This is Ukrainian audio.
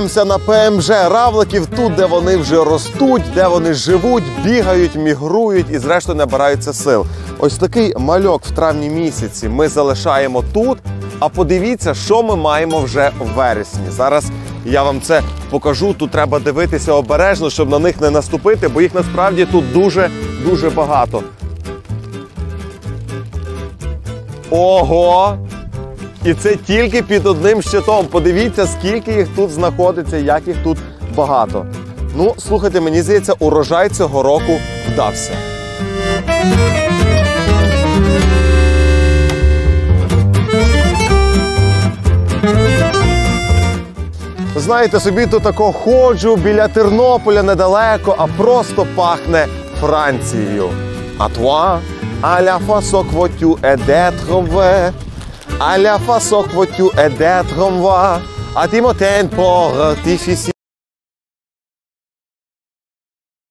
спустимося на ПМЖ равликів, тут, де вони вже ростуть, де вони живуть, бігають, мігрують і зрештою набираються сил. Ось такий мальок в травні місяці ми залишаємо тут, а подивіться, що ми маємо вже в вересні. Зараз я вам це покажу, тут треба дивитися обережно, щоб на них не наступити, бо їх насправді тут дуже багато. Ого! І це тільки під одним щитом. Подивіться, скільки їх тут знаходиться, як їх тут багато. Ну, слухайте, мені здається, урожай цього року вдався. Знаєте, собі тут тако ходжу біля Тернополя недалеко, а просто пахне Францією. А toi, à la façon que tu es d'être vrai, à la façon que tu es d'être moi, à ti mo tempo difficile.